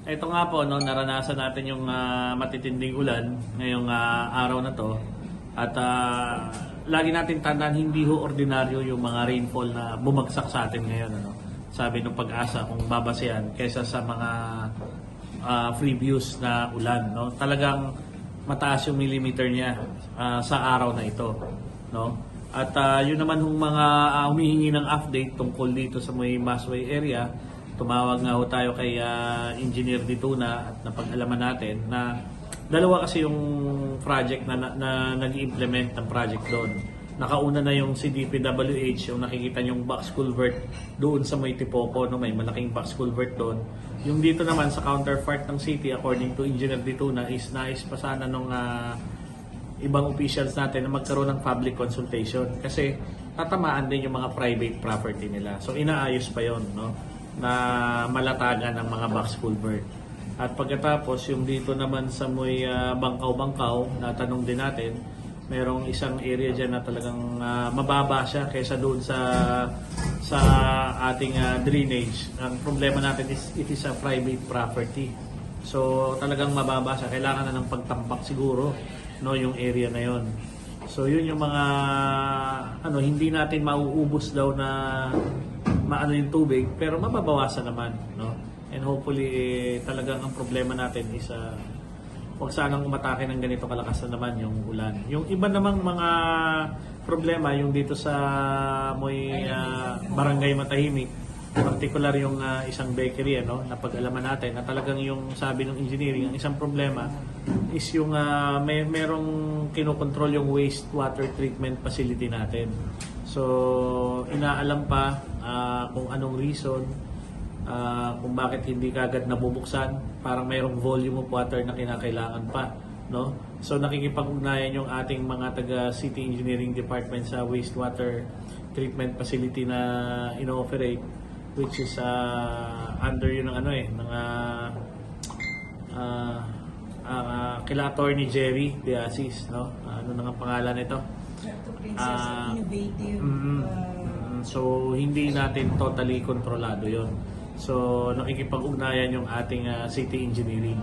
Ito nga po, no, naranasan natin yung matitinding ulan ngayong araw na to. At lagi natin tandaan, hindi ho ordinaryo yung mga rainfall na bumagsak sa atin ngayon. Ano? Sabi ng Pag-asa, kung babasehan, kaysa sa mga previous na ulan. No? Talagang mataas yung millimeter niya sa araw na ito. No? At yun naman yung mga humihingi ng update tungkol dito sa may Masway area. Tumawag nga ho tayo kay Engineer Dituna at napag-alaman natin na dalawa kasi yung project na nag-implement ng project doon. Nakauna na yung si DPWH, yung nakikita yung box culvert doon sa may Tipoco, no? May malaking box culvert doon. Yung dito naman sa counterpart ng city, according to Engineer Dituna, is nais pa sana nung ibang officials natin na magkaroon ng public consultation kasi tatamaan din yung mga private property nila. So inaayos pa yon, no? Na malatagan ng mga box culvert. At pagkatapos, yung dito naman sa may Bangkaw-Bangkaw, natanong din natin, merong isang area dyan na talagang mababa siya kaysa doon sa ating drainage. Ang problema natin is it is a private property. So talagang mababa siya. Kailangan na ng pagtampak siguro, no, yung area na yon. So yun yung mga hindi natin mauubos daw na maano yung tubig, pero mababawasan naman, no? And hopefully talagang ang problema natin is huwag sanang umatake ng ganito kalakas na naman yung ulan. Yung iba namang mga problema, yung dito sa may Barangay Matahimik, particular yung isang bakery, na pag-alaman natin na talagang yung sabi ng engineering, ang isang problema is yung merong kinokontrol yung wastewater treatment facility natin. So, inaalam pa kung anong reason, kung bakit hindi kagad nabubuksan, parang mayroong volume of water na kinakailangan pa, no? So, nakikipag-ugnayan yung ating mga taga-City Engineering Department sa wastewater treatment facility na ino-operate, which is under yun ng kila Attorney Jerry De Asis, no? Ano na ang pangalan nito? Innovative. So hindi natin totally kontrolado yon. So nakikipag-ugnayan yung ating city engineering.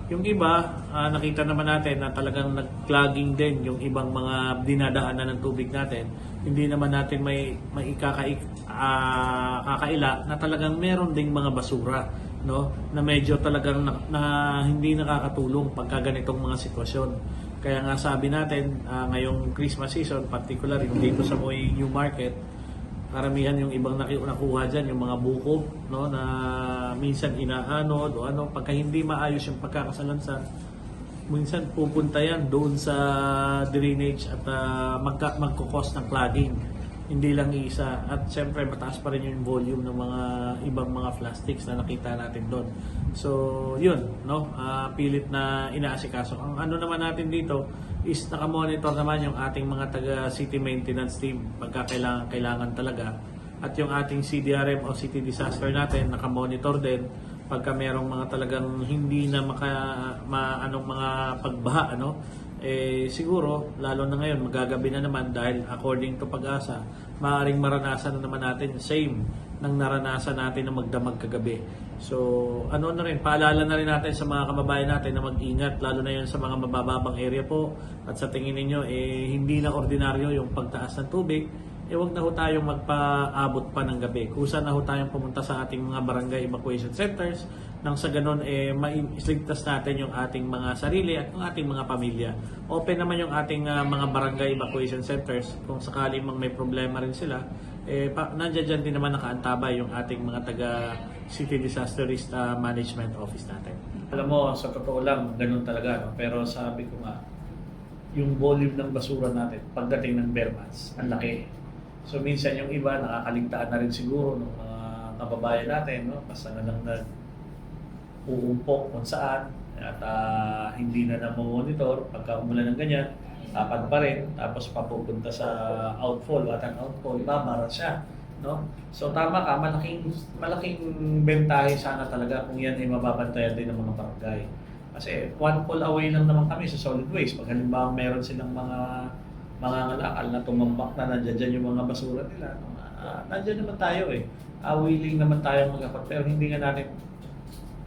Yung iba, nakita naman natin na talagang nag-clogging din yung ibang mga dinadaanan ng tubig natin. Hindi naman natin may kakaila na talagang meron ding mga basura, no, na medyo talagang na hindi nakakatulong pagka ganitong mga sitwasyon. Kaya nga sabi natin, ngayong Christmas season, particular yung dito sa Moy New Market, karamihan yung ibang nakuha dyan, yung mga buko, no, na minsan inaanod o pagka hindi maayos yung pagkakasalansan, minsan pupunta yan doon sa drainage at magkukos ng clogging. Hindi lang isa. At syempre mataas pa rin yung volume ng mga ibang mga plastics na nakita natin doon. So, yun, no? Pilit na inaasikaso. Ang naman natin dito is nakamonitor naman yung ating mga taga-city maintenance team pagka kailangan talaga. At yung ating CDRM o City Disaster natin nakamonitor din pagka merong mga talagang hindi na mga pagbaha, siguro, lalo na ngayon, magagabi na naman dahil according to Pag-asa, maaaring maranasan na naman natin same ng naranasan natin na magdamag kagabi. So, na rin, paalala na rin natin sa mga kababayan natin na mag-ingat, lalo na yun sa mga mabababang area po. At sa tingin ninyo, hindi na ordinaryo yung pagtaas ng tubig, huwag na ho tayong magpaabot pa ng gabi. Kusa na ho tayong pumunta sa ating mga barangay evacuation centers nang sa ganon mailigtas natin yung ating mga sarili at yung ating mga pamilya. Open naman yung ating mga barangay evacuation centers kung sakali mang may problema rin sila. Nandiyan din naman nakaantabay yung ating mga taga City Disaster Risk Management Office natin. Alam mo, sa totoo lang, ganun talaga. No? Pero sabi ko nga, yung volume ng basura natin pagdating ng bare months, ang laki. So minsan yung iba nakakaligtaan na rin siguro ng mga kababayan natin, no? Basta na lang uumpok kung saan at hindi na monitor pagka umulan ng ganyan, tapad pa rin, tapos papupunta sa outfall, at ang outfall, babara siya, no? So tama ka, malaking bentahe sana talaga kung yan ay mababantayan din ng mga barangay. Kasi one call away lang naman kami sa solid waste. Pag halimbawa meron silang mga ngalakal na tumambak na nandiyan yung mga basura nila, nandiyan naman tayo willing naman tayo mag-akot, pero hindi nga natin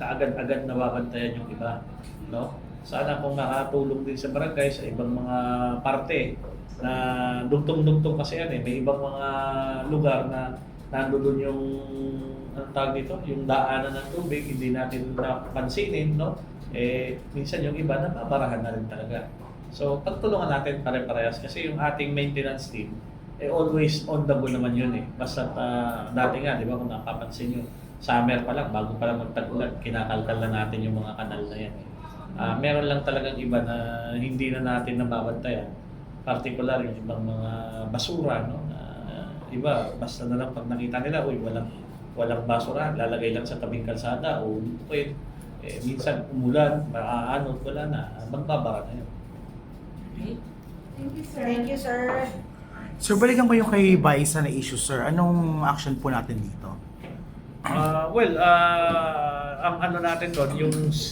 kaagad-agad nababantayan yung iba, no? Sana kung nakatulong din sa barangay sa ibang mga parte na dugtong-dugtong kasi yan eh, may ibang mga lugar na nandoon yung anong tawag dito, yung daanan ng tubig, hindi natin napansinin, no? Minsan yung iba nababarahan na rin talaga. So, pagtulungan natin pare-parehas kasi yung ating maintenance team, always on the go naman yun eh. Basta dati nga, di ba, kung napapansin nyo, summer pa lang, bago pa lang magtag-ulan, kinakalkal na natin yung mga kanal na yan. Meron lang talagang iba na hindi na natin nababantayan. Particular yung ibang mga basura, no? Iba, basta na lang pag nakita nila, uy, walang basura, lalagay lang sa tabing kalsada o pwede. Minsan umulan, maaanod, wala na, magbabara na yun. Thank you, sir. Thank you, sir. Sir, balikan ko yung kay Baisa na issue, sir. Anong action po natin dito? Ang ano natin doon,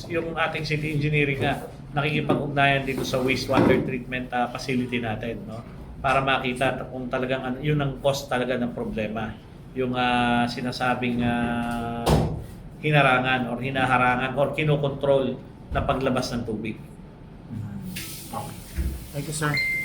yung ating city engineering nga, nakikipag-ugnayan dito sa wastewater treatment facility natin, no? Para makita kung talagang yun ang cause talaga ng problema. Yung sinasabing hinarangan or hinaharangan or kinokontrol na paglabas ng tubig. Okay. Thank you, sir.